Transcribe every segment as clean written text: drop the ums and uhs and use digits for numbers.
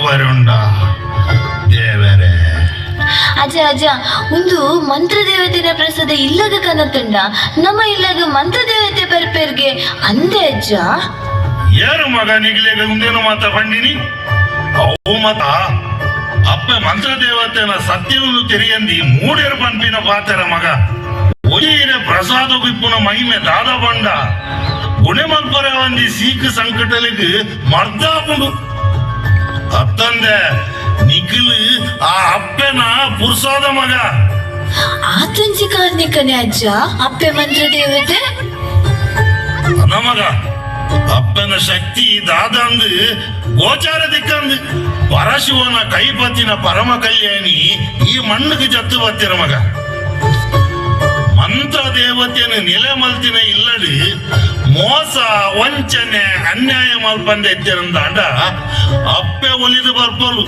ಬರುಂಡ ದೇವರೇ. ಅಜ್ಜ ಅಜ್ಜ ಒಂದು ಮಂತ್ರ ದೇವತೆಯ ಪ್ರಸಾದ ಇಲ್ಲದ ಕನತುಂಡ ನಮ್ಮ ಇಲ್ಲಗ ಮಂತ್ರ ದೇವತೆ ಬರ್ಪೇರ್ಗೆ ಅಂದೆ ಅಜ್ಜ. ಯಾರು ಮಗ ನಿಗ್ಲೇಗ ಮುಂದೇನು ಮಾತ ಬಂದಿನಿ ಅವು ಮತ ಅಪ್ಪ ಮಂತ್ರ ದೇವತೆನ ಸತ್ಯವನ್ನು ತೆರೆಯಂದಿ ಮೂಡೇರು ಪಂಪಿನ ಪಾತರ ಮಗ ಒಯ್ಯಿನ ಪ್ರಸಾದ ಗುಪ್ಪುನ ಮಹಿಮೆ ದಾದ ಬಂಡ ಗುಣೆ ಮಲ್ಪರ ಒಂದಿ ಸೀಕ್ ಸಂಕಟಲಿಗೆ ಮರ್ದಾಪುಂಡು ಅತ್ತಂದೆ ನಿಖಿಲ್ ಆ ಅಪ್ಪನ ಪುರ್ಸಾದ ಮಗ ಆತಂಜಿ ಕಾರ್ಣಿಕನೇ ಅಜ್ಜ ಅಪ್ಪೆ ಮಂತ್ರ ದೇವತೆ ನಮಗ ಅಪ್ಪನ ಶಕ್ತಿ ದಾದಂದು ಗೋಚಾರ ದಿಕ್ಕಂದು ಪರಶಿವನ ಕೈಪತ್ತಿನ ಪರಮ ಕಲ್ಯಾಣಿ ಈ ಮಣ್ಣಿಗೆ ಜತ್ತು ಬತ್ತಿರ ಮಗ ಮಂತ್ರ ದೇವತೆಯನ್ನು ನೆಲೆ ಮಲ್ತಿನ ಇಲ್ಲಡಿ ಮೋಸ ವಂಚನೆ ಅನ್ಯಾಯ ಮಲ್ಪಂದ ಎತ್ತಿರಂದಾಂಡ ಅಪ್ಪೆ ಒಲಿದು ಬರ್ಪಲು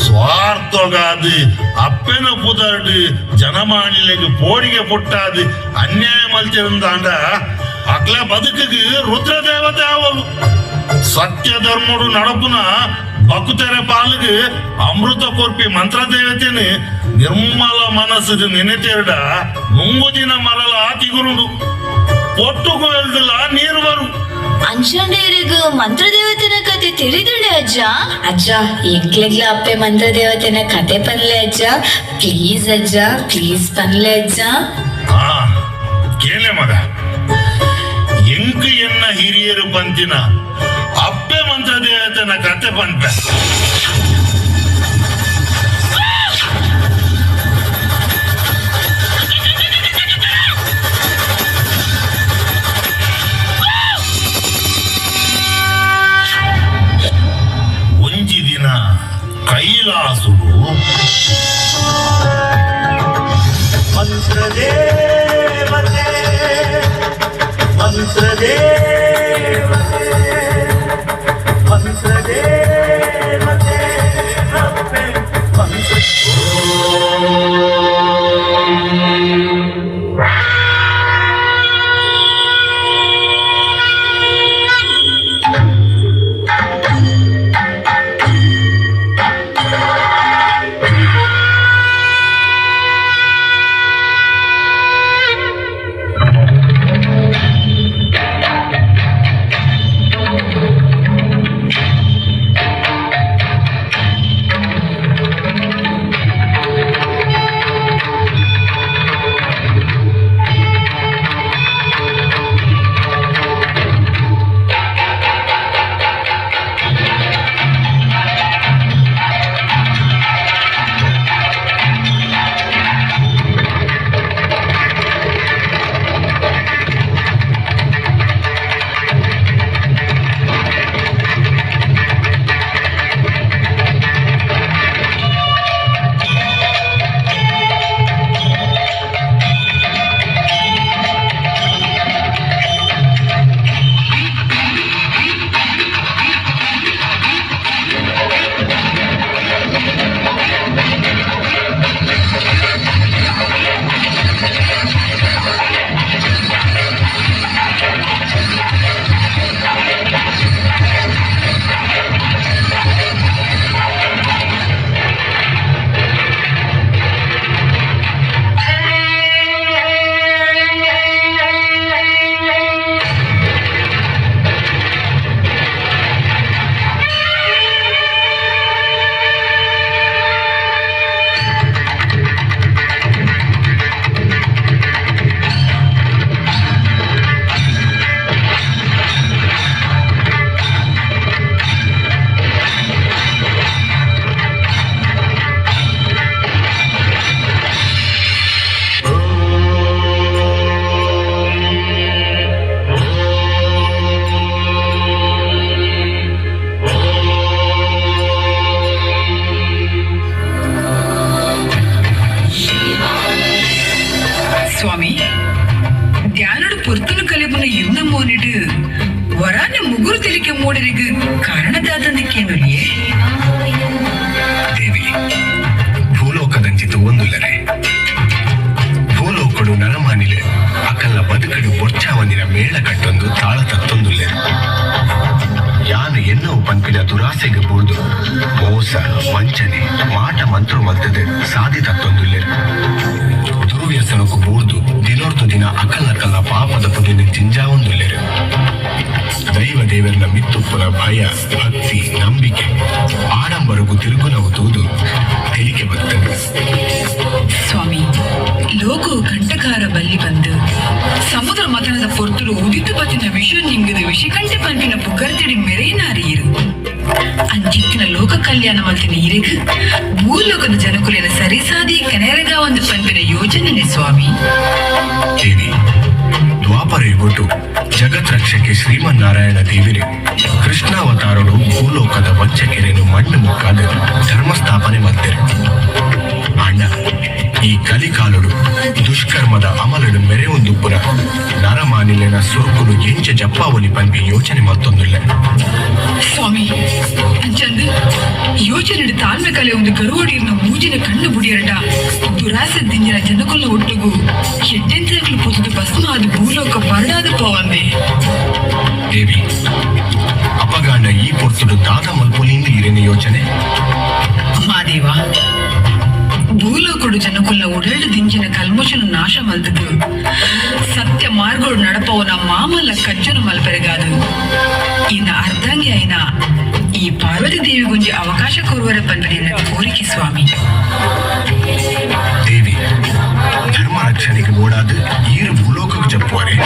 ಸ್ವಾರ್ಥಗಾದು ಅಪ್ಪೆನ ಪುದರ್ಡು ಜನಮಾನಿಲೆಗೆ ಪೋಡಿಗೆ ಪುಟ್ಟಾದು ಅನ್ಯಾಯ ಮಲ್ತಿರಂದಾಂಡ ಅಕ್ಲ ಬದುಕಿಗೆ ರುದ್ರ ದೇವತೆ ಅವಲು ಸತ್ಯ ಧರ್ಮಡು ನಡಪುನ ಬಕುತೆರೆ ಪಾಲಿಗೆ ಅಮೃತ ಕೊರ್ಪಿ ಮಂತ್ರ ದೇವತೆನು ನಿರ್ಮಲ ಮನಸ್ಸು ನೆನೆತೆರಡ ಮುಂಗುದಿನ ಮರಲ ಆತಿಗುರುಡು ಒಟ್ಟುಗೂ ಎಲ್ದಿಲ್ಲ ನೀರು ಬರು ಅಂಜನೇಯರಿಗೂ ಮಂತ್ರ ದೇವತೆನ ಕತೆ ತಿಳಿದಳೆ ಅಜ್ಜ. ಅಜ್ಜ ಎಂಕ್ಲೆಗ್ಲ ಅಪ್ಪೆ ಮಂತ್ರ ದೇವತೆನ ಕತೆ ಪನ್ಲೆ ಅಜ್ಜ ಪ್ಲೀಸ್ ಅಜ್ಜ ಪ್ಲೀಸ್ ಪನ್ಲೆ ಅಜ್ಜ. ಹಾ ಕೇಳೆ ಮಗ ಎಂಕು ಎನ್ನ ಹಿರಿಯರು ಪಂತಿನ ಅಪ್ಪೆ ಮಂತ್ರ ದೇವತೆನ ಕತೆ ಪಂಪೆ ಒಂಜಿ ದಿನ ಕೈಲಾಸುಡು ಮಂತ್ರದೇವತೆ ಮಂತ್ರದೇವತೆ ಮಂತ್ರದೇವತೆ ಅಪ್ಪೆ ಮಂತ್ರ ಮೋಸ ವಂಚನೆ ಮಾಟ ಮಂತ್ರ ಮಲ್ತದೆ ಸಾಧಿ ತತ್ತೊಂದುಲ್ಲೆ ದುರ್ವ್ಯಸನಕ್ಕೂ ಮೂರ್ದು ದಿನೋರ್ದು ದಿನ ಅಕಲ್ನಕಲ್ನ ಪಾಪದ ಪುದಿನ ಜಿಂಜಾವೊಂದುಲ್ಲೆರು ದೈವ ದೇವರನ ಮಿತ್ತುಪ್ಪುನ ಭಯ ಭಕ್ತಿ ನಂಬಿಕೆ ಆಡಂಬರಗೂ ತಿರುಗುನವು ತೂದು ತೆಲಿಕೆ ಬರ್ತದೆ. ಸ್ವಾಮಿ, ಲೋಕವು ಕಂಟಕಾರ ಬಲ್ಲಿ ಬಂದು ಸಮುದ್ರ ಮತನದ ಪೊರ್ತುಲು ಉದಿತು ಬತ್ತಿನ ವಿಷ ನಿಂಗದ ವಿಷಕಂಠೆ ಪಂಪಿನ ಪುಗರ್ತಿಡಿ ಮೆರೇನಾರಿಯರು ಅಂಚಿತ್ತಿನ ಲೋಕ ಕಲ್ಯಾಣ ಮಲ್ತಿನ ಇರೆಗ್ ಭೂಲೋಕದ ಜನಕುಲಿನ ಸರಿಸಾದಿ ಕನೆರಗ ಒಂದು ಪಂಪಿನ ಯೋಜನೆ ಸ್ವಾಮಿ. ದೇವಿ ದ್ವಾಪರ ಯುಗಟ್ಟು ಜಗತ್ ರಕ್ಷಕ್ಕೆ ಶ್ರೀಮನ್ನಾರಾಯಣ ದೇವಿರೆ ಕೃಷ್ಣಾವತಾರರು ಭೂಲೋಕದ ವಂಚಕೆರೆಯನ್ನು ಮಣ್ಣು ಮುಕ್ಕಾದ ಧರ್ಮ ಸ್ಥಾಪನೆ ಮಾಡ್ತಾರೆ. ಅಣ್ಣ ಈ ಕಲಿಕಾಲುಡು ದುಷ್ಕರ್ಮದ ಅಮಲಡು ಮೆರೆಯೊಂದುಪ್ಪುರ ನರಮಾನಿಲೆನ ಸುರುಕುಲು ಎಂಚ ಜಪ್ಪಾವಲಿ ಪಂಪಿ ಯೋಚನೆ ಮತ್ತೊಂದಿಲ್ಲ. ಸ್ವಾಮಿ ಅಂಚಂದು ಯೋಚನೆ ತಾಳ್ಮೆ ಕಲೆ ಒಂದು ಗರುವಡಿನ ಮೂಜಿನ ಕಣ್ಣು ಬುಡಿಯರಟ ದುರಾಸದಿಂಜಿನ ಜನಕೊಲ್ಲ ಒಟ್ಟುಗು ಎಡ್ಡೆಂತಗಳು ಪೊತ್ತು ಭಸ್ಮ ಅದು ಭೂಲೋಕ ಪರಡಾದ ಪೋವಂದೆ. ದೇವಿ ಅಪಗಾಂಡ ಈ ಪೊರ್ತುಡು ದಾದ ಮಲ್ಪುಲಿಂದ ಇರೇನ ಯೋಚನೆ. ಮಾದೇವ ಭೂಲೋಕಡು ಜನಕೊಲ್ಲ ಉಡೇಳು ದಿಂಜಿನ ಕಲ್ಮೋಚನ ನಾಶ ಮಲ್ತದು ಸತ್ಯ ಮಾರ್ಗೋಡು ನಡಪವನ ಮಾಮಲ್ಲ ಕಜ್ಜನು ಮಲ್ಪೆರಗಾದು ಇನ್ನ ಅರ್ಧಂಗಿ అయిన ಈ ಪಾರ್ವತಿ ದೇವಿ ಗುಂಜಿ ಅವಕಾಶ ಕೊರುವರ ಪಂಪಿನ ಕೋರಿಕೆ ಸ್ವಾಮಿ. ದೇವಿ ಧರ್ಮ ರಕ್ಷಣೆಗೆ ಓಡಾದ ಈರು ಭೂಲೋಕಕ್ಕೆ ಜಪ್ಪುವರೆ.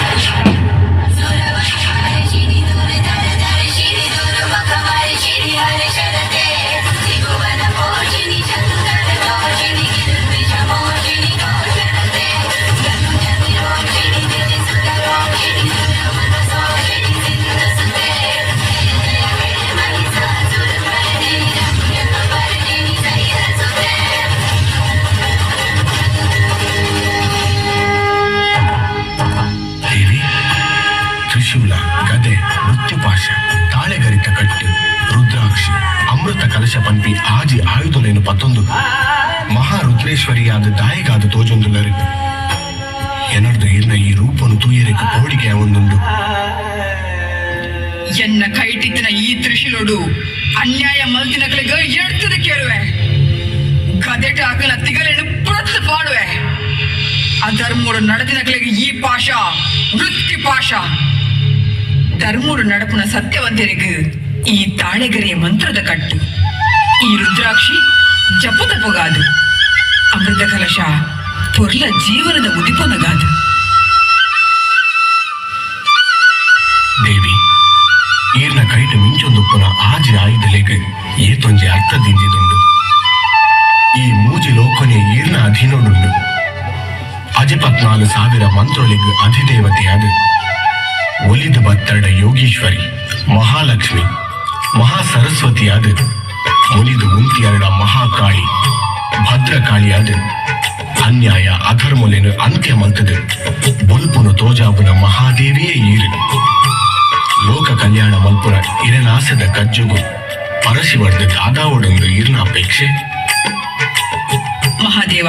ತ್ರಿಶೂಲ ಗದೆ ಮೃತ್ಯುಪಾಶ ತಾಳೆಗರಿತ ಕಟ್ಟು ರುದ್ರಾಕ್ಷಿ ಅಮೃತ ಕಲಶ ಪಂಪಿ ಆಜಿ ಆಯುಧಲೇನು ಪತ್ತೊಂದು ಮಹಾರುದ್ರೇಶ್ವರಿಯಾದ ದಾಯಿಗಾದ ತೋಜೊಂದುಲರು ಎನರ್ದು ಇರ್ನ ಈ ರೂಪನು ತೂಯರೆಗೆ ಪೋಡಿಗೆ ಒಂದುಂಡು. ಎನ್ನ ಕೈಟಿತ್ತಿನ ಈ ತ್ರಿಶೂಲೋಡು ಅನ್ಯಾಯ ಮಲ್ತಿನಗಳಿಗೆ ಎಡ್ತದ ಕೇಳುವೆ ಗದೆಟ ಆಗಲ ತಿಗಲೇನು ಪ್ರತ್ ಪಾಡುವೆ ಅಧರ್ಮೋಡು ನಡೆದಿನಗಳಿಗೆ ಈ ಪಾಶ ಮೃತ್ಯು ಪಾಶ ಧರ್ಮೋಡು ನಡಪುನ ಸತ್ಯವಂತರಿಗೆ ಈ ತಾಳೆಗರಿಯ ಮಂತ್ರದ ಕಟ್ಟು ಈ ರುದ್ರಾಕ್ಷಿ ಜಪದ ಪೊಗಾದು ಅಮೃತ ಕಲಶ ಪೊರ್ಲ ಜೀವನದ ಉದಿಪನಗಾದು. ದೇವಿ ಈರ್ನ ಕೈಟ ಮಿಂಚೊಂದುಪ್ಪುನ ಆಜಿ ಆಯುಧಲೆಗೆ ಏತೊಂಜಿ ಅರ್ಥದಿಂದಿದುಂಡು. ಈ ಮೂಜಿ ಲೋಕನೆ ಈರ್ನ ಅಧೀನೋಡುಂಡು. ಅಜಪತ್ನಾಲು ಸಾವಿರ ಮಂತ್ರೊಳಿಗೆ ಅಧಿದೇವತೆಯಾದ ಒಲಿದ ಬತ್ತಡ ಯೋಗೀಶ್ವರಿ ಮಹಾಲಕ್ಷ್ಮಿ ಮಹಾ ಸರಸ್ವತಿಯಾದ ಮುನಿದು ಮುಂತಿಯರಡ ಮಹಾಕಾಳಿ ಭದ್ರಕಾಳಿಯಾದ ಅನ್ಯಾಯ ಅಧರ್ಮೊಲೆನು ಅಂತ್ಯ ಮಲ್ತದ ಬೊಲ್ಪುನು ತೋಜಾಬುನ ಮಹಾದೇವಿಯೇ ಈರು ಲೋಕ ಕಲ್ಯಾಣ ಮಲ್ಪುರ ಇರನಾಸದ ಕಜ್ಜುಗು ಪರಶಿವರ್ದ ದಾದಾವೊಡೊಂದು ಈರ್ನ ಅಪೇಕ್ಷೆ. ಮಹಾದೇವ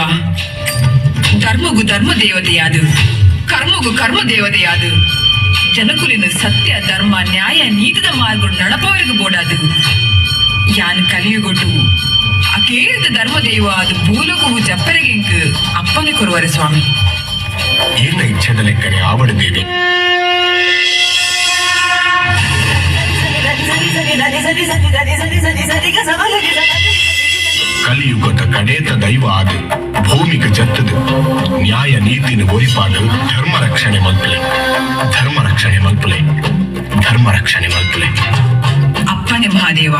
ಧರ್ಮಗು ಧರ್ಮ ದೇವತೆಯಾದು ಕರ್ಮಗು ಕರ್ಮ ದೇವತೆಯಾದು ಜನಕುಲಿನ ಸತ್ಯ ಧರ್ಮ ನ್ಯಾಯ ನೀತಿದ ಮಾರ್ಗ ನಡಪವರೆಗೂ ಬೋಡಾದು ಯಾನ್ ಕಲಿಯುಗೊಟ್ಟು ಅಕೇರಿದ ಧರ್ಮ ದೇವ ಅದು ಭೂಲೋಕವು ಜಪ್ಪರೆಗೆಂಕು ಅಪ್ಪನೆ ಕೊರುವರೆ ಸ್ವಾಮಿ. ಈರ್ನ ಇಚ್ಛೆದ ಲೆಕ್ಕನೆ ಆವಡದೇವಿ ಕಲಿಯುಗದ ಕಡೇತ ದೈವ ಆದ ಭೂಮಿಗೆ ಜತ್ತದು ನ್ಯಾಯ ನೀತಿನ ಒರಿಪಾಡು ಧರ್ಮ ರಕ್ಷಣೆ ಮಲ್ಪಲೆ ಧರ್ಮ ರಕ್ಷಣೆ ಮಲ್ಪಲೆ ಧರ್ಮ ರಕ್ಷಣೆ ಮಲ್ಪಲೆ. ಅಪ್ಪನೆ ಮಹಾದೇವ.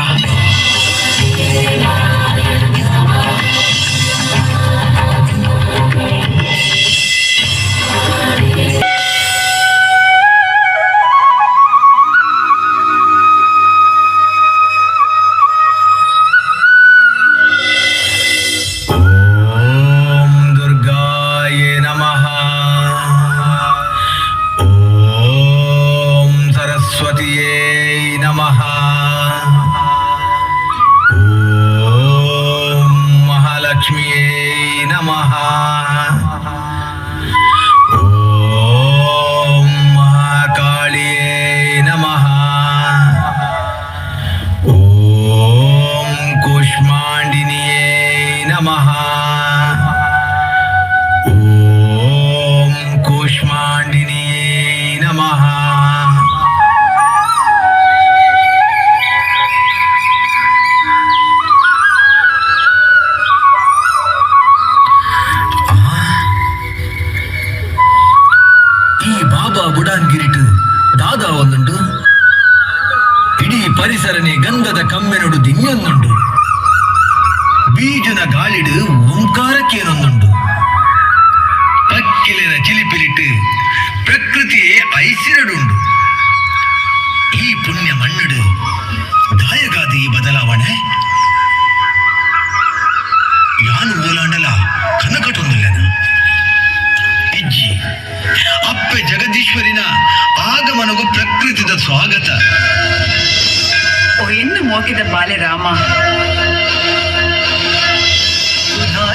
सरस्वतीये नमः। ओम ಇನ್ನೊಂದುಂಡು ಬೀಜನ ಗಾಳಿಡು ಓಂಕಾರಕ್ಕೇನೊಂದುಂಡು ಪಕ್ಕಿಲೆನ ಚಿಲಿಪಿಲಿಟ್ಟು ಪ್ರಕೃತಿಯೇ ಐಸಿರಡುಂಡು ಈ ಪುಣ್ಯ ಮಣ್ಣುಡು ದಾಯಗಾದ ಈ ಬದಲಾವಣೆ ಯಾನು ಓಲಾಂಡಲ ಕನಕಟೊಂದುಲ್ಲೆನ ಇಜ್ಜಿ ಅಪ್ಪೆ ಜಗದೀಶ್ವರಿನ ಆಗಮನಗೂ ಪ್ರಕೃತಿದ ಸ್ವಾಗತ ಓ ಎನ್ನು ಮೋಕಿದ ಬಾಲೆ ರಾಮ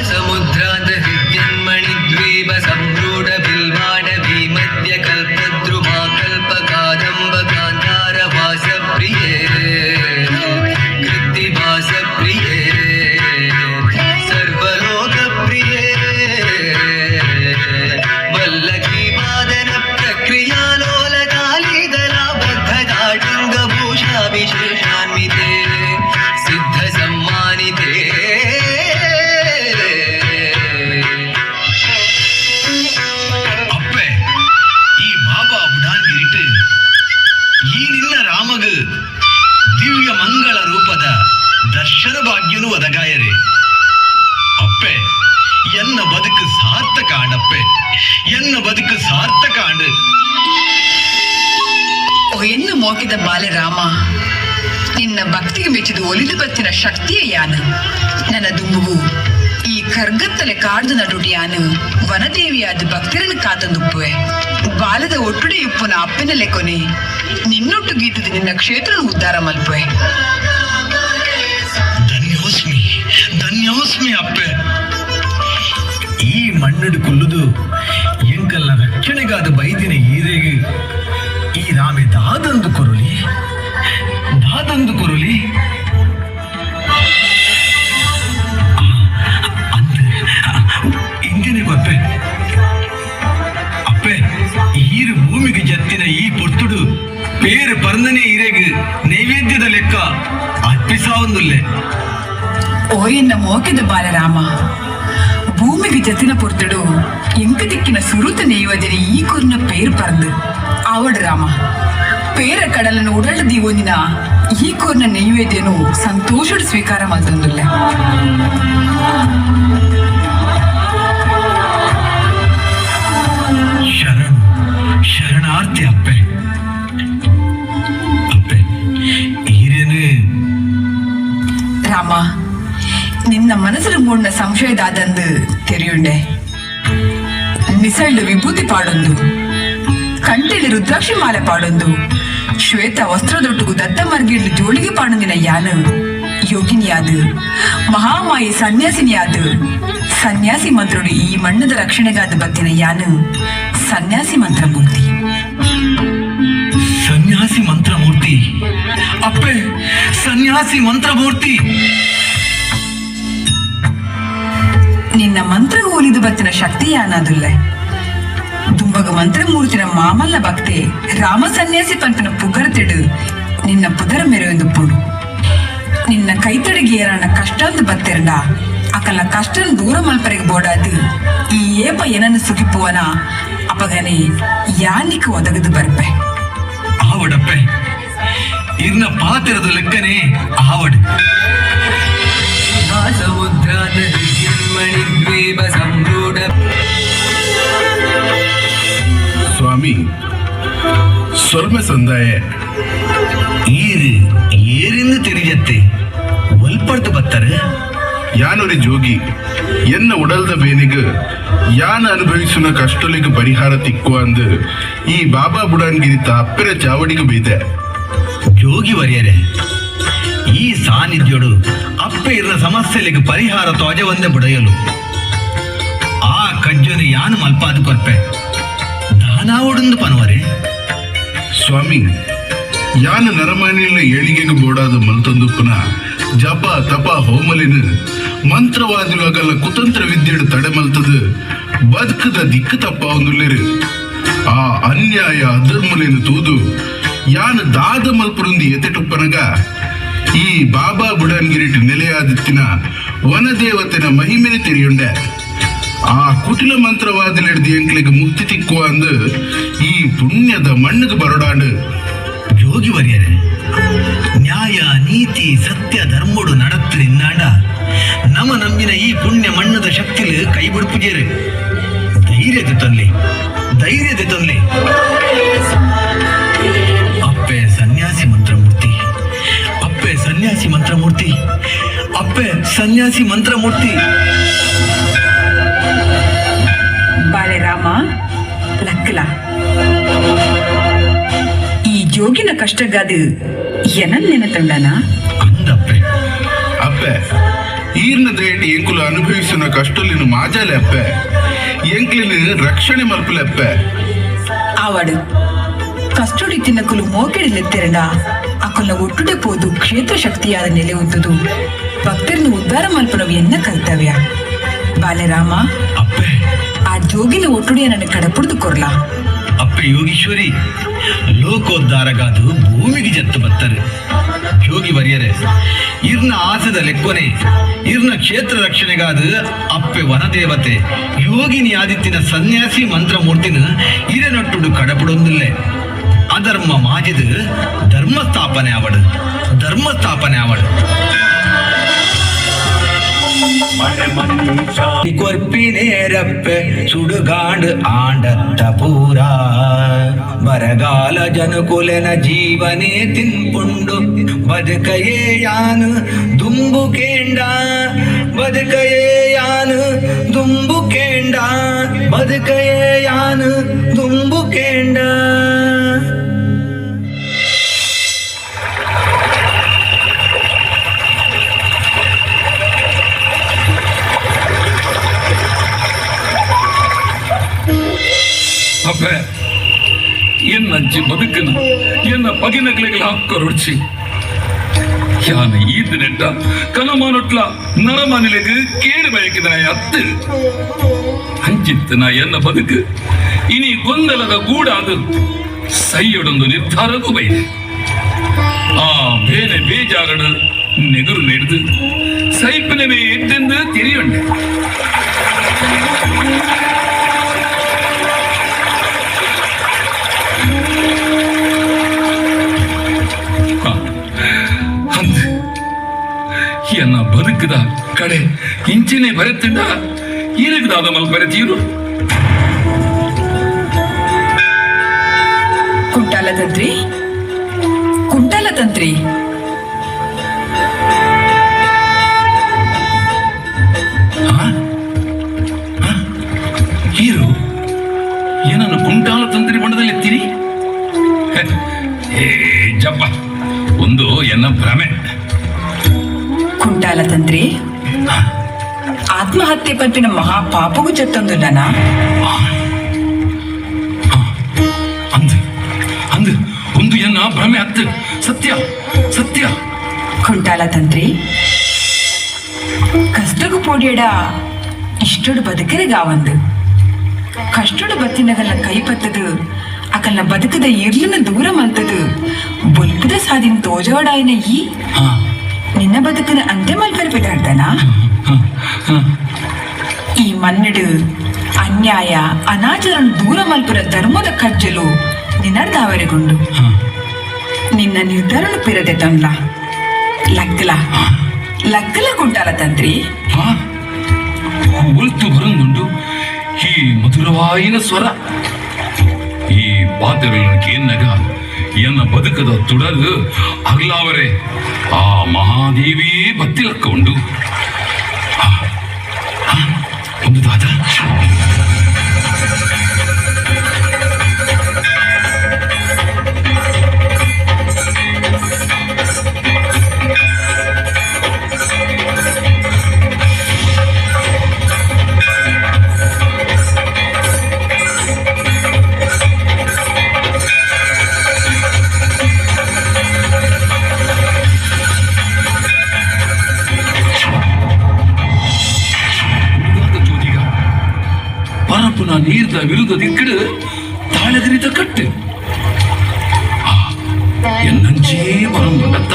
ಸಮುದ್ರಾಂತ ಹೃದ್ಯನ್ಮಣಿ ದ್ವೀಪ ಸಂರೂಢ ಬಿಲ್ವಾಡವಿ ಮಧ್ಯ ಕಲ್ಪದ್ರುಮಾ ಕಲ್ಪ ಕಾದಂಬ ಕಾಂತಾರ ವಾಸ ಪ್ರಿಯೇ ಕೃತ್ತಿವಾಸ ಪ್ರಿಯೇ ಸರ್ವಲೋಕ ಪ್ರಿಯೇ ವಲ್ಲಕಿ ವಾದನ ಪ್ರಕ್ರಿಯಾ ಲೋಲಕಾಲಿದಲ ಬದ್ಧದಾಟಂಗ ಭೂಷಾ ವಿಶೇಷಾನ್ವಿತೆ ಸಿದ್ಧ ಸಮ್ಮಾನಿತೆ ಅಪ್ಪೆ ಈ ಬಾಬಾ ಬುಡಾನ್ಗಿರಿಟ್ಟು ಈ ನಿನ್ನ ರಾಮಗ ದಿವ್ಯ ಮಂಗಳ ರೂಪದ ದರ್ಶನ ಭಾಗ್ಯನು ಒದಗಾಯರೆ ಅಪ್ಪೆ ಎನ್ನ ಬದುಕು ಸಾರ್ಥಕ ಆಂಡಪ್ಪೆ ಎನ್ನ ಬದುಕು ಸಾರ್ಥಕ ಆಂಡು ಓ ಎನ್ನು ಮೋಕಿದ ಬಾಲೆ ರಾಮ ನಿನ್ನ ಭಕ್ತಿಗೆ ಮೆಚ್ಚಿದ ಒಲಿದು ಬತ್ತಿನ ಶಕ್ತಿಯ ಯಾನು ನನ್ನ ದುಂಬುವು ಈ ಕರ್ಗತ್ತಲೆ ಕಾಡ್ದು ನಡುಡಿ ಯಾನು ವನದೇವಿಯಾದ ಭಕ್ತಿರನ್ನು ಕಾತಂದುಪ್ಪುವೆ ಬಾಲದ ಒಟ್ಟುಡೆ ಇಪ್ಪುನ ಅಪ್ಪನಲ್ಲೇ ಕೊನೆ ನಿನ್ನೊಟ್ಟು ಗೀತದ ನಿನ್ನ ಕ್ಷೇತ್ರನ ಉದ್ಧಾರ ಮಲ್ಪುವೆ ಧನ್ಯೋಸ್ಮಿ ಧನ್ಯೋಸ್ಮಿ ಅಪ್ಪೆ ಈ ಮಣ್ಣಡು ಕೊಲ್ಲುದು ಎಂಕಲ್ನ ರಕ್ಷಣೆಗಾದ ಬೈದಿನ ಈರೆಗೆ ಈ ರಾಮೆ ದಾದಂದು ಕೊರುಲಿ ಇಂದಿನ ಗೊಪ್ಪೆ ಅಪ್ಪೆ ಈರು ಭೂಮಿಗೆ ಜತ್ತಿನ ಈ ಪೊರ್ತುಡು ಪೇರು ಪರ್ನನೆ ಇರೆಗೆ ನೈವೇದ್ಯದ ಲೆಕ್ಕ ಅರ್ಪಿಸಾವೊಂದುಲ್ಲೆ ಓ ಎನ್ನ ಮೋಕಿದ ಬಾಲೆ ರಾಮ ಭೂಮಿಗೆ ಜತಿನ ಪೊರ್ತಡು ಎಂಕ ದಿಕ್ಕಿನ ಸುರುತ ನೇಯುವದಿನ ಈ ಕುರ್ನ ಪೇರು ಪರ್ದು ಆವಡು ರಾಮ ಪೇರ ಕಡಲನ್ನು ಉಡಳದಿ ಒಂದಿನ ಈ ಕೋರ್ನ ನೈವೇದ್ಯನು ಸಂತೋಷದ ಸ್ವೀಕಾರ ಮಲ್ತೊಂದುಲ್ಲೆ ಶರಣಾರ್ಥಿ ಅಪ್ಪೆ ಅಪ್ಪೆ ಈರೇನು ರಾಮ ನಿನ್ನ ಮನಸ್ಸಿನ ಮೂಡಿನ ಸಂಶಯದಾದಂದು ತೆರೆಯುಂಡೆ ನಿಸಳ್ಳು ವಿಭೂತಿ ಪಾಡೊಂದು ಕಂಟೆಲಿ ರುದ್ರಾಕ್ಷಿ ಮಾಲೆ ಪಾಡೊಂದು ಶ್ವೇತ ವಸ್ತ್ರದೊಟ್ಟುಗು ದತ್ತ ಮರ್ಗಿಡ್ಲು ಜೋಳಿಗೆ ಪಾಡೊಂದಿನ ಯಾನು ಯೋಗಿನಿಯಾದು ಮಹಾಮಾಯಿ ಸನ್ಯಾಸಿನಿಯಾದು ಸನ್ಯಾಸಿ ಮಂತ್ರುಡು ಈ ಮಣ್ಣದ ರಕ್ಷಣೆಗಾದ ಬತ್ತಿನ ಯಾನು ಸನ್ಯಾಸಿ ಮಂತ್ರಮೂರ್ತಿ ಸನ್ಯಾಸಿ ಮಂತ್ರಮೂರ್ತಿ ಅಪ್ಪೆ ಸನ್ಯಾಸಿ ಮಂತ್ರಮೂರ್ತಿ ನಿನ್ನ ಮಂತ್ರ ಹೋಲಿದು ಬತ್ತಿನ ಶಕ್ತಿ ಯಾನಾದುಲ್ಲೆ ದುಂಬಗ ಮಂತ್ರಮೂರ್ತಿನ ಮಾಮಲ್ಲ ಭಕ್ತೆ ರಾಮ ಸನ್ಯಾಸಿ ಪಂಪನ ಪುಗರ್ತಿಡು ನಿನ್ನ ಪುದರ ಮೆರೆಯೊಂದು ಪುಡು ನಿನ್ನ ಕೈತಡಿಗೆ ಏರಣ್ಣ ಕಷ್ಟಂದು ಬತ್ತಿರಡ ಅಕಲ್ಲ ಕಷ್ಟನ್ ದೂರ ಮಲ್ಪರೆಗೆ ಬೋಡಾದು ಈ ಏಪ ಏನನ್ನು ಸುಗಿಪುವನ ಅಪಗನೆ ಯಾನಿಕ್ ಒದಗದು ಬರ್ಪೆ ಆವಡಪ್ಪೆ ಇರ್ನ ಪಾತಿರದ ಲೆಕ್ಕನೆ ಆವಡ್ ಸಮುದ್ರಾಂತ ಹೃದ್ಯನ್ಮಣಿ ದ್ವೀಪ ಸಂರೂಢ ಸ್ವಾಮಿ ಸ್ವಲ್ಪ ಸಂದಾಯ ಈರು ಏರಿಂದ ತಿರುಗತ್ತೆ ಒಲ್ಪಡ್ದು ಬತ್ತಾರೆ ಯಾನೊರಿ ಜೋಗಿ ಎನ್ನ ಉಡಲ್ದ ಬೇನಿಗೆ ಯಾನ ಅನುಭವಿಸುವ ಕಷ್ಟಲಿಗೆ ಪರಿಹಾರ ತಿಕ್ಕು ಅಂದು ಈ ಬಾಬಾ ಬುಡಾನ್ಗಿರಿತ ಅಪ್ಪರ ಚಾವಡಿಗೆ ಬೀದೆ ಜೋಗಿ ವರಿಯರೆ ಈ ಸಾನ್ನಿಧ್ಯೋಡು ಅಪ್ಪೆ ಇರುವ ಸಮಸ್ಯೆಲಿಗೆ ಪರಿಹಾರ ತೋಜ ಒಂದೇ ಬುಡಯಲು ಆ ಕಜ್ಜನು ಯಾನು ಮಲ್ಪಾದು ಕೊರ್ಪೆ ದಾನಾವೊಡೊಂದು ಪನವರೆ ಸ್ವಾಮಿ ಯಾನ ನರಮಾನಿಲ ಏಳಿಗೆಗೆ ಬೋಡಾದ ಮಲ್ತೊಂದು ಪುನಃ ಜಪ ತಪ ಹೋಮಲಿನ ಮಂತ್ರವಾದಿವಾಗಲ್ಲ ಕುತಂತ್ರ ವಿದ್ಯೆಡು ತಡೆ ಮಲ್ತದು ಬದುಕದ ದಿಕ್ಕು ತಪ್ಪ ಒಂದುಲ್ಲೇರು ಆ ಅನ್ಯಾಯ ಅಧರ್ಮಲೇನು ತೂದು ಯಾನ ದಾದ ಮಲ್ಪುರುಂದಿ ಎತೆಟುಪ್ಪನಗ ಈ ಬಾಬಾ ಬುಡಾನ್ಗಿರಿಟ್ಟು ನೆಲೆಯಾದಿತ್ತಿನ ವನದೇವತೆನ ಮಹಿಮೆನೆ ತೆರೆಯುಂಡೆ ಆ ಕುಟಿಲ ಮಂತ್ರವಾದಿಲೆಡ್ದು ಎಂಕ್ಲಿಗೆ ಮುಕ್ತಿ ತಿಕ್ಕುವ ಅಂದು ಈ ಪುಣ್ಯದ ಮಣ್ಣಿಗೆ ಬರಡಾಂಡು ಜೋಗಿ ವರಿಯರೆ ನ್ಯಾಯ ನೀತಿ ನೀತಿ ಸತ್ಯ ಧರ್ಮಡು நடத்து ನಿನ್ನಾಂಡ ನಮ ನಂಬಿನ ಈ ಪುಣ್ಯ ಮಣ್ಣದ ಶಕ್ತಿಲು ಕೈ ಬಿಡುಪುಜೇರು. ಧೈರ್ಯದ ತೊನ್ಲಿ ಅಪ್ಪೆ ಸನ್ಯಾಸಿ ಮಂತ್ರಮೂರ್ತಿ, ಅಪ್ಪೆ ಸನ್ಯಾಸಿ ಮಂತ್ರಮೂರ್ತಿ, ಅಪ್ಪೆ ಸನ್ಯಾಸಿ ಮಂತ್ರಮೂರ್ತಿ. ಬಾಳೆರಾಮ ಲಕ್ಕಲ ಈ ಜೋಗಿನ ಕಷ್ಟಗಾದು ಏನನ್ ನೆನತಂಡನ ಅಂದಪ್ಪೆ ಅಪ್ಪೆ ಈರ್ನದೇಟಿ ಎಂಕುಲು ಅನುಭವಿಸಿನ ಕಷ್ಟಲಿನ ಮಾಜಾಲೆ ಅಪ್ಪೆ ಎಂಕ್ಲಿನ ರಕ್ಷಣೆ ಮಲ್ಪಲೆಪ್ಪೆ ಆವಡು ಕಷ್ಟಡಿ ತಿನ್ನಕಲು ಮೋಕೆಡಿಲೆತ್ತೆರಡ ಅಕಲ್ನ ಒಟ್ಟುಡೆ ಪೋದು ಕ್ಷೇತ್ರ ಶಕ್ತಿಯಾದ ನೆಲೆ ಉಂತದು ಭಕ್ತರನ್ನು ಉದ್ಧಾರ ಮಲ್ಪನವು ಎನ್ನ ಕರ್ತವ್ಯ. ಬಾಲೆರಾಮ ಅಪ್ಪೆ ಆ ಜೋಗಿನ ಒಟ್ಟುಡಿಯ ನನ್ನ ಕಡಪುಡ್ದು ಕೊರ್ಲಾ. ಅಪ್ಪೆ ಯೋಗೀಶ್ವರಿ ಲೋಕೋದ್ಧಾರಗಾದು ಭೂಮಿಗೆ ಜತ್ತು ಬತ್ತರು ಯೋಗಿ ವರಿಯರೆ ಇರ್ನ ಆಸದ ಲೆಕ್ಕೊನೆ ಇರ್ನ ಕ್ಷೇತ್ರ ರಕ್ಷಣೆಗಾದ ಅಪ್ಪೆ ವನದೇವತೆ ಯೋಗಿನಿ ಆದಿತ್ಯನ ಸನ್ಯಾಸಿ ಮಂತ್ರಮೂರ್ತಿನ ಇರೆನೊಟ್ಟುಡು ಕಡಪುಡೊಂದಿಲ್ಲೆ ಅಧರ್ಮ ಮಾಜಿದ ಧರ್ಮಸ್ಥಾಪನೆ ಆವಡು ಕೊರ್ಪಿನೇರಪ್ಪೆ ಸುಡುಗಾಂಡು ಆಂಡತ್ತ ಪೂರ ಬರಗಾಲ ಜನಕುಲೆನ ಜೀವನೇ ತಿನ್ಪುಂಡು ಬದುಕಯೇ ಯಾನು ದುಂಬು ಕೇಂಡ ಬದುಕಯೇ ಯಾನು ದುಂಬು ಕೇಂಡ ಬದುಕಯೇ ಯಾನು ದುಂಬು ಕೇಂಡ. ಅಪ್ಪೆ ಎನ್ನಂಚಿ ಬದುಕನ ಎನ್ನ ಪಗಿನಗಳಿಗೆ ಹಾಕೊರುಡ್ಸಿ ಯಾನ ಈದ್ ನೆಟ್ಟ ಕನಮಾನೊಟ್ಲ ನರಮನಿಲೆಗೆ ಕೇಳಿ ಬಯಕಿದ ಅತ್ತು ಹಂಚಿತ್ತನ ಎನ್ನ ಬದುಕು ಇನಿ ಗೊಂದಲದ ಗೂಡಾದ ಸೈಯೊಡೊಂದು ನಿರ್ಧಾರಕ್ಕೂ ಬೈದೆ. ಆ ಬೇನೆ ಬೇಜಾರಡ ನೆಗುರು ನೆಡ್ದು ಸೈಪನವೇ ಎದ್ದೆಂದು ತಿರಿಯೊಂಡೆ. ಎನ್ನ ಬದುಕದ ಕಡೆ ಇಂಚಿನೇ ಬರೆತಿಂಡ ಇರಗದಾದ ಮಲ್ ಬರೆತೀರು. ಕುಂಟಾಲ ತಂತ್ರಿ ಹೀರೋ ಏನನ್ನು ಕುಂಟಾಲ ತಂತ್ರಿ ಬಣ್ಣದಲ್ಲಿ ಎತ್ತೀರಿ? ಏ ಜಪ್ಪ ಒಂದು ಎನ್ನ ಭ್ರಮೆ. ಕುಂಟಾಲ ತಂತ್ರಿ ಆತ್ಮಹತ್ಯೆ ಪಂಪಿನ ಮಹಾಪಾಪಗೂ ಜತ್ತೊಂದುಲ್ಲನ ಅಂದು ಒಂದು ಎನ್ನ ಭ್ರಮೆ ಹತ್ತು ಸತ್ಯ. ಕುಂಟಾಲ ತಂತ್ರಿ ಕಷ್ಟಗೂ ಪೋಡಿಯಡ ಇಷ್ಟೊಡು ಬದುಕರಿಗಾವಂದು ಕಷ್ಟೊಡು ಬತ್ತಿನಗಲ್ಲ ಕೈ ಪತ್ತದು ಅಕಲ್ನ ಬದುಕದ ಇರ್ಲಿನ ದೂರ ಮಲ್ತದು ಬೊಲ್ಪುದ ಸಾದಿನ ತೋಜೋಡಾಯಿನ ಈ ನಿನ್ನ ಬದುಕಿನ ಅಂತ್ಯ ಮಲ್ಪರ್ಪಿದಾಡ್ದನ ಈ ಮನ್ನಡು ಅನ್ಯಾಯ ಅನಾಚಾರ ದೂರ ಮಲ್ಪುರ ಧರ್ಮದ ಕಜ್ಜಲು ನಿನ್ನರ್ದಾವರೆಗೊಂಡು ನಿನ್ನ ನಿರ್ಧಾರಣ ಪಿರದೆ ತಂದ್ಲ ಲಕ್ಕಲ ಕುಂಟಾಲ ತಂತ್ರಿ ಒಲ್ತು ಬರಂದುಂಡು ಈ ಮಧುರವಾಯಿನ ಸ್ವರ ಈ ಪಾತ್ರಗಳಿಗೆ ನಗ ಎನ್ನ ಬದುಕದ ತುಡಲು ಅರ್ಲಾವರೆ ಆ ಮಹಾದೇವಿಯೇ ಬತ್ತಿಲಕ್ಕ ಉಂಡು ಒಂದು ದಾದ ಪರಪುನ ನೀರ್ದ ವಿರುದ್ಧ ದಿಕ್ಕಡು ತಾಳಗರಿದ ಕಟ್ಟು ಎನ್ನಂಚೇ ಬರಂದುಂಡತ್ತ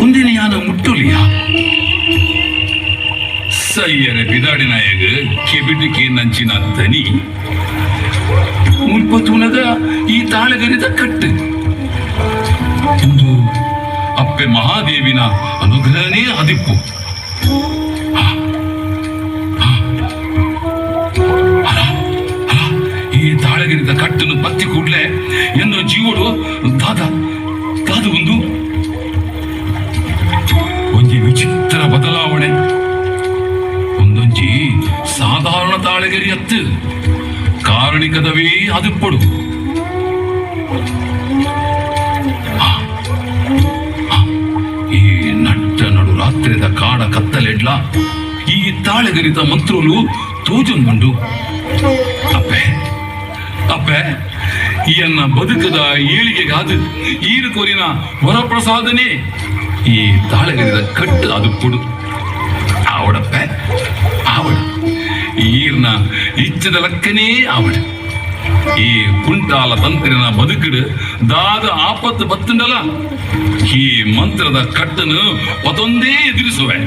ಒಂದಿನ ಯಾನ ಮುಟ್ಟುಲಿಯ ಸಯ್ಯರೆ ಬಿದಾಡಿನಾಯಗ ಕೆಬಿಟಿಕೆ ನಂಚಿನ ದನಿ ಮುಲ್ಪತುನಗ ಈ ತಾಳಗರಿದ ಕಟ್ಟು ಎಂದು ಅಪ್ಪೆ ಅಪ್ಪೆ ಮಹಾದೇವಿನ ಅನುಗ್ರಹನೇ ಅದಿಪ್ಪು. ಈ ತಾಳಗಿರಿದ ಕಟ್ಟನ್ನು ಬತ್ತಿ ಕೂಡ್ಲೆ ಎನ್ನೋ ಜೀವಡು ದಾದ ಒಂಜಿ ವಿಚಿತ್ರ ಬದಲಾವಣೆ. ಒಂದೊಂಜಿ ಸಾಧಾರಣ ತಾಳಗಿರಿ ಅತ್ತು ಕಾರಣಿಕದವೇ ಅದಿಪ್ಪಡು. ಈ ನಟ್ಟ ನಡು ರಾತ್ರಿದ ಕಾಡ ಕತ್ತಲೆಡ್ಲ ಈ ತಾಳಗಿರಿದ ಮಂತ್ರಲು ತೋಜೊಂದುಂಡು. ಅಪ್ಪೆ ಎನ್ನ ಬದುಕದ ಏಳಿಗೆಗಾದ ಈರು ಕೊರಿನ ವರಪ್ರಸಾದನೆ ಈ ತಾಳಗಿರಿದ ಕಟ್ಟು ಅದು ಕೊಡು. ಆವಡಪ್ಪೆ ಆವಡ ಈರ್ನ ಇಚ್ಚದ ಲಕ್ಕನೇ ಆವಡ. ಈ ಕುಂಟಾಲ ತಂತ್ರಿನ ಬದುಕಿಡು ದಾದ ಆಪತ್ತು ಬತ್ತುಂಡಲ್ಲ, ಈ ಮಂತ್ರದ ಕಟ್ಟನ್ನು ಮತ್ತೊಂದೇ ಎದುರಿಸುವೆ.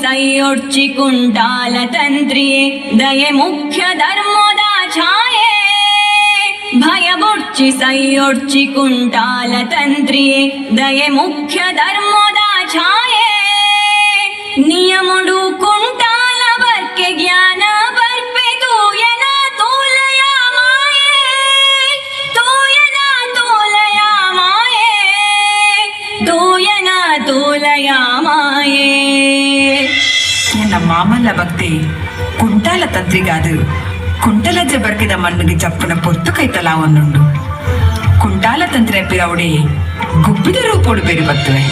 ಸೈಯೊಡ್ಚಿ ಕುಂಟಾಲ ತಂತ್ರಿಯೇ ದಯೆ ಮುಖ್ಯ ಧರ್ಮದ ಛಾಯೆ. ಭಯ ಬುಡ್ಚಿ ಸೈಯೊಡ್ಚಿ ಕುಂಟಾಲ ತಂತ್ರಿಯೇ ದಯೆ ಮುಖ್ಯ ಧರ್ಮದ ಛಾಯೆ. ನಿಯಮಡು ಕುಂಟಾಲ ಬರ್ಕೆ ಜ್ಞಾನ ಬರ್ಪೆ ತೂಯನ ತೋಲಯ ಮಾಯೆ. ತೂಯನ ತೋಲಯ ಮಾಯೆ. ತೂಯನ ತೋಲಯ ಮಾಯೆ. ಎನ್ನ ಮಾಮಲ್ಲ ಭಕ್ತಿ ಕುಂಟಾಲ ತಂತ್ರಿಗಾದು ಕುಂಟಲಜ್ಜ ಬರ್ಕಿದ ಮಣ್ಣಿಗೆ ಚಪ್ಪನ ಪೊತ್ತು ಕೈತಲಾವನ್ನುಂಡು. ಕುಂಟಾಲ ತಂತ್ರಿ ಪಿರವಡೆ ಗುಬ್ಬಿದ ರೂಪೋಡು ಬೇರೆ ಬರ್ತವೆ.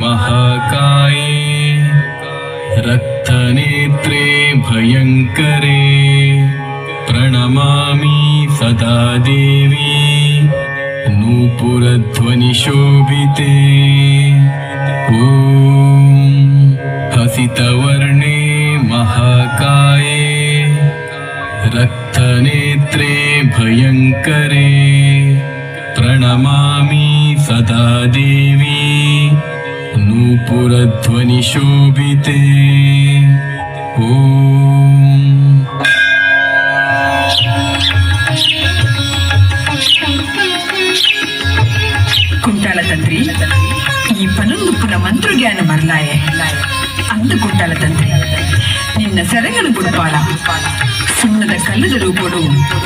महाकाये रक्तनेत्रे भयङ्करे प्रणमामि सदा देवी नूपुरध्वनिशोभिते ॐ हसितवर्णे महाकाये रक्तनेत्रे भयङ्करे प्रणमामि सदा देवी नूपुरध्वनिशोभिते ॐ ಕುಂಟಾಲ ತಂತ್ರಿ ಈ ಪನೊಂದುಪ್ಪುನ ಮಂತ್ರಜ್ಞಾನ ಮರಲಾಯೆ ಅಂದು ಕುಂಟಾಲ ತಂತ್ರಿ ನಿನ್ನ ಸೆರಗನು ಬುಡಪಾಲ ಸುಣ್ಣದ ಕಲ್ಲದ ರೂಪಡು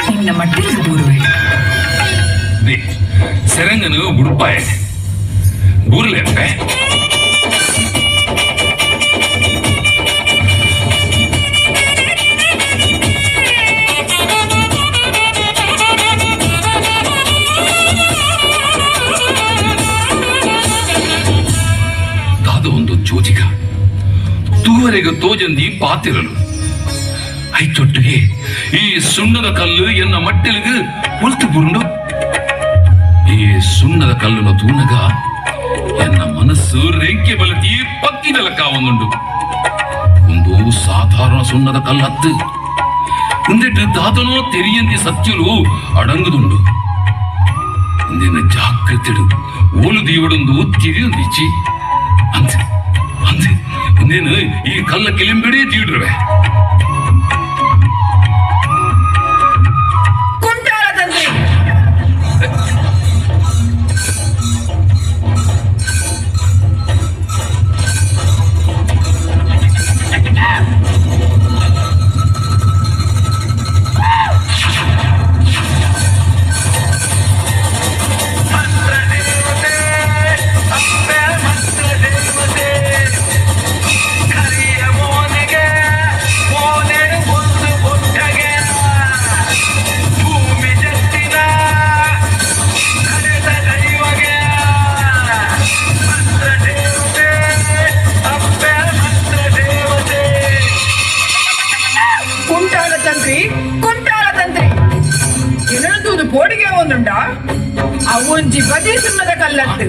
ನಿನ್ನ ಮಟ್ಟಿಗೆ ಬೂರುವೆ. ಸೆರಂಗನು ಬುಡುಪಾಯ ಬೂರ್ಲೆ ಅಪ್ಪೆ. ದಾದ ಒಂದು ಜೋಜಿಗ ತೂವರೆಗೆ ತೋಜಂದಿ ಪಾತಿರಲು ಐತೊಟ್ಟಿಗೆ ಈ ಸುಣ್ಣದ ಕಲ್ಲು ಎನ್ನ ಮಟ್ಟಲಿಗೆ ಒಲ್ತು ಬುರುಂಡು. ಈ ಸುಣ್ಣದ ಕಲ್ಲುನ ತೂನಗ ಎನ್ನ ಮನಸ್ಸು ಮನಸ್ಸು ರೆಂಕೆ ಬಲತಿ ಪಕ್ಕಿದಲಕ್ಕ ಒಂದುಂಡು ಒಂದು ಸಾಧಾರಣ ಸುಣ್ಣದ ಕಲ್ಲತ್ತು ಒಂದೆಟ್ಟು ದಾತನೋ ತೆರಿಯಂತೆ ಸತ್ಯಲು ಅಡಂಗದುಂಡು ಒಂದಿನ ಜಾಗ್ರತೆಡು ಓಲು ದೀವಡೊಂದು ತಿರಿಯೊಂದಿಚ್ಚಿ ಅಂತೆ ಅಂತೆ ಒಂದೇನು ಈ ಕಲ್ಲ ಕಿಲಿಂಬೆಡೆ ತೀಡ್ರವೆ ಬೋಡಿಗೆ ಒಂದುಂಡ ಅವೊಂಜಿ ಬದಿ ಸುಣ್ಣದ ಕಲ್ಲತ್ತು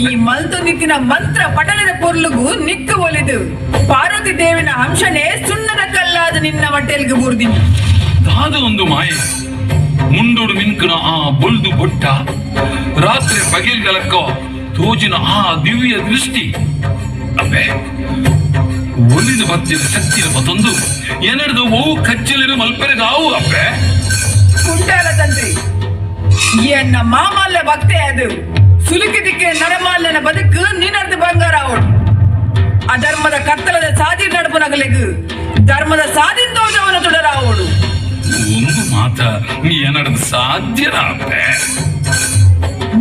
ಈ ಮಲ್ತು ನಿತ್ತಿನ ಮಂತ್ರ ಪಠಣದ ಪೊರ್ಲುಗು ನಿಕ್ಕು ಒಲಿದು ಪಾರ್ವತಿ ದೇವಿನ ಅಂಶನೇ ಸುಣ್ಣದ ಕಲ್ಲಾದ ನಿನ್ನ ಹೊಟ್ಟೆಲ್ಗೆ ಬೂರ್ದಿನಿ ದಾದ ಒಂದು ಮಾಯೆ ಮುಂಡೋಡು ಮಿನ್ಕುನ ಆ ಬೊಲ್ದು ಬೊಟ್ಟ ರಾತ್ರಿ ಬಗೆಲ್ಗಲಕ್ಕ ತೋಜಿನ ಆ ದಿವ್ಯ ದೃಷ್ಟಿ ಅಬ್ಬೆ ಒಲಿದು ಬತ್ತಿದ ಶಕ್ತಿಯ ಮತ್ತೊಂದು ಏನಡ್ದು ಓವು ಕಚ್ಚಲಿನ ಮಲ್ಪೆರೆಗಾವು ಅಬ್ಬೆ ಕುಂಟಾಲ ತಂತ್ರಿ ಎನ್ನ ಮಾಮಲ್ಲ ಭಕ್ತೆ ಅದು ಸುಲುಕಿದಿಕ್ಕೆ ನರಮಾಲನ ಬದುಕು ನಿನ್ನರ್ದು ಬಂಗಾರ ಅವಳು ಅಧರ್ಮದ ಕತ್ತಲದ ಸಾದಿ ನಡುಪು ನಗಲೆಗು ಧರ್ಮದ ಸಾದಿಂದೋಜವನ ತುಡರ ಅವಳು ಒಂದು ಮಾತ ನೀ ಏನಡ್ದು ಸಾಧ್ಯನ ಅಬ್ಬೆ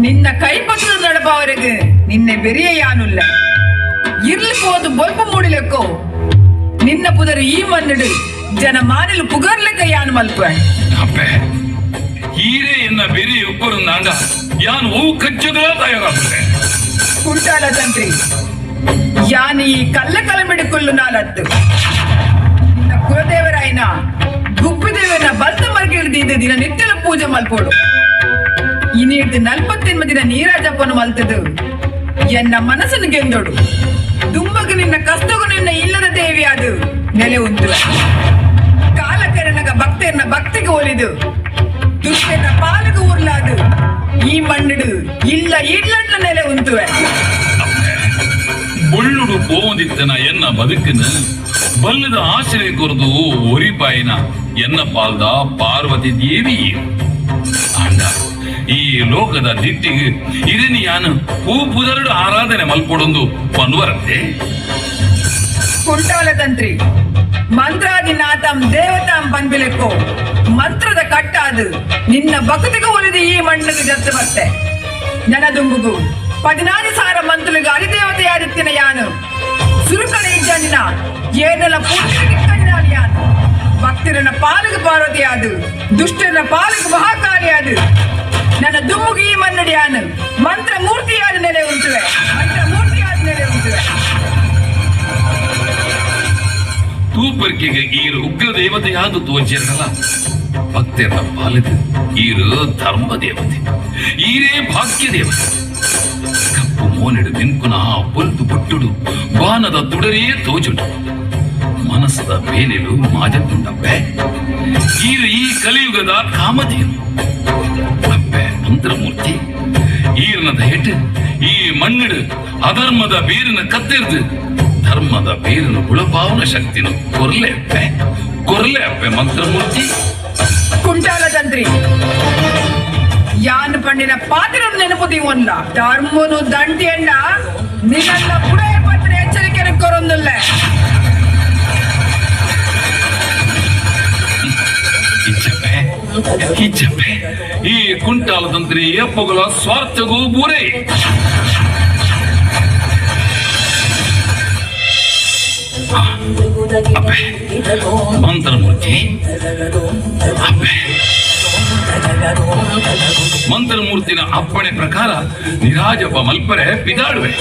ನಿನ್ನ ಕೈಪತ್ರದ ನಡಪವರೆಗೆ ನಿನ್ನೆ ಬೆರಿಯ ಯಾನುಲ್ಲ ಇರ್ಲಿ ಹೋದು ಬೊಲ್ಪು ಮೂಡಿಲೆಕ್ಕೋ ನಿನ್ನ ಪುದರು ಈ ಮನ್ನಡು ಜನ ಮಾನಿಲು ಪುಗರ್ಲೆಕ್ಕ ಯಾನು ಮಲ್ಪ ಅಬ್ಬೆ ಈರೇ ಎನ್ನ ಬೇರೆ ಒಬ್ಬರು ನಾಂಡ ಯಾನ್ ಓ ಕಚ್ಚದ ತಯಾರಾಗ್ತದೆ ಕುಂಟಾಲ ತಂತ್ರಿ ಯಾನ್ ಈ ಕಲ್ಲ ಕಲಮಿಡಿಕೊಳ್ಳು ನಾಲತ್ತು ನಿನ್ನ ಕುಲದೇವರಾಯನ ಗುಪ್ಪಿದೇವನ ಬಲ್ತ ಮರ್ಗಿಳಿದಿದ್ದ ದಿನ ನಿತ್ಯಲ ಪೂಜೆ ಮಲ್ಪೋಡು ಇನ್ನಿಡ್ದು 40 ದಿನ ನೀರಾಜಪ್ಪನು ಮಲ್ತದು ಎನ್ನ ಮನಸ್ಸನ್ನು ಗೆಂದೋಡು ದುಂಬಗು ನಿನ್ನ ಕಷ್ಟಗೂ ನಿನ್ನ ಇಲ್ಲದ ದೇವಿ ಅದು ನೆಲೆ ಉಂಟು ಕಾಲಕರನಗ ಭಕ್ತರನ್ನ ಭಕ್ತಿಗೆ ಒಲಿದು ದುಷ್ಟನ ಪಾಲಗ ಉರ್ಲಾದು ಈ ಮಣ್ಣುಡು ಇಲ್ಲ ಇಡ್ಲಂಡ ನೆಲೆ ಉಂಟುವೆ ಬೊಳ್ಳುಡು ಪೋದಿತ್ತನ ಎನ್ನ ಬದುಕಿನ ಬಲ್ಲದ ಆಶ್ರಯ ಕೊರದು ಒರಿಪಾಯಿನ ಎನ್ನ ಪಾಲ್ದ ಪಾರ್ವತಿ ದೇವಿ ಆಂಡ ಈ ಲೋಕದ ದಿಟ್ಟಿಗೆ ಇದನ್ನು ಯಾನು ಹೂ ಪುದರಡು ಆರಾಧನೆ ಮಲ್ಪೊಡೊಂದು ಪನ್ವರಂತೆ ಕುಂಟಾಲ ತಂತ್ರಿ ಮಂತ್ರಾದಿನಾಥಂ ದೇವತಾಂ ಪನ್ಬಿಲೆಕ್ಕೋ ಮಂತ್ರದ ಕಟ್ಟಾದು ನಿನ್ನ ಭಕ್ತಿಗೆ ಒಲಿದು ಈ ಮಣ್ಣಿಗೆ ಜತ್ತು ಬತ್ತೆ ನನದುಂಬುಗು 14 ಸಾವಿರ ಮಂತ್ರುಲಿಗೆ ಅಧಿದೇವತೆಯಾದಿತ್ತಿನ ಯಾನು ಸುರುಕನ ಇಜ್ಜನಿನ ಏನೆಲ್ಲ ಪೂರ್ತಿ ಯಾನು ಭಕ್ತರನ ಪಾಲಿಗೆ ಪಾರ್ವತಿಯಾದು ದುಷ್ಟರನ ಪಾಲಿಗೆ ಮಹಾಕಾಲಿಯಾದು ನನ್ನ ದುಮ್ಮುಗು ಈ ಮನ್ನಡಿಯಾನು ಮಂತ್ರ ಮೂರ್ತಿಯಾದ ನೆಲೆ ಉಂಟುವೆ ಮಂತ್ರ ಮೂರ್ತಿಯಾದ ನೆಲೆ ಉಂಟುವೆ ತೂಪರ್ಕೆಗೆ ಈರು ಉಗ್ರ ದೇವತೆಯಾದ ತೋಚಿರಲ್ಲ ಭಕ್ತರ ಪಾಲಿದು ಈರು ಧರ್ಮ ದೇವತೆ ಈರೇ ಭಾಗ್ಯ ದೇವತೆ ಕಪ್ಪು ಮೋನೆಡು ಮಿನ್ಕುನ ಬೊಲ್ದು ಬೊಟ್ಟುಡು ಬಾನದ ತುಡರೇ ತೋಜುಡು ಮನಸ್ಸದ ಬೇಲೆಲು ಮಾಜತ್ತುಂಡಬ್ಬೆ ಈರು ಈ ಕಲಿಯುಗದ ಕಾಮಧೇನು ಅಬ್ಬೆ ಮಂತ್ರಮೂರ್ತಿ ಈರಿನ ದಯಟ್ಟು ಈ ಮಣ್ಣಿಡು ಅಧರ್ಮದ ಬೇರಿನ ಕತ್ತೆರ್ದು ಧರ್ಮದ ಬೇರಿನ ಗುಳಪಾವನ ಶಕ್ತಿನ ಕೊರ್ಲೆ ಅಪ್ಪೆ ಮಂತ್ರಮೂರ್ತಿ ಕುಂಟಾಲ ತಂತ್ರಿ ಯಾನು ಪಂಡಿನ ಪಾತ್ರ ನೆನಪುದೀವಲ್ಲ ಧರ್ಮನು ದಂಟಿಯನ್ನ ನಿನ್ನ ಪುಡೇ ಪತ್ರ ಎಚ್ಚರಿಕೆ ಕೊರೊಂದಿಲ್ಲ ಇಚ್ಚಪ್ಪೆ ಈ ಕುಂಟಾಲ ತಂತ್ರಿ ಎಪ್ಪುಗಳ ಸ್ವಾರ್ಥಗೂ ಬೂರೇ ಅಪ್ಪೆ ಮಂತ್ರಮೂರ್ತಿ ಅಪ್ಪೆ ಮಂತ್ರಮೂರ್ತಿನ ಅಪ್ಪಣೆ ಪ್ರಕಾರ ನಿರಾಜಪ್ಪ ಮಲ್ಪರೆ ಪಿದಾಡುವೆ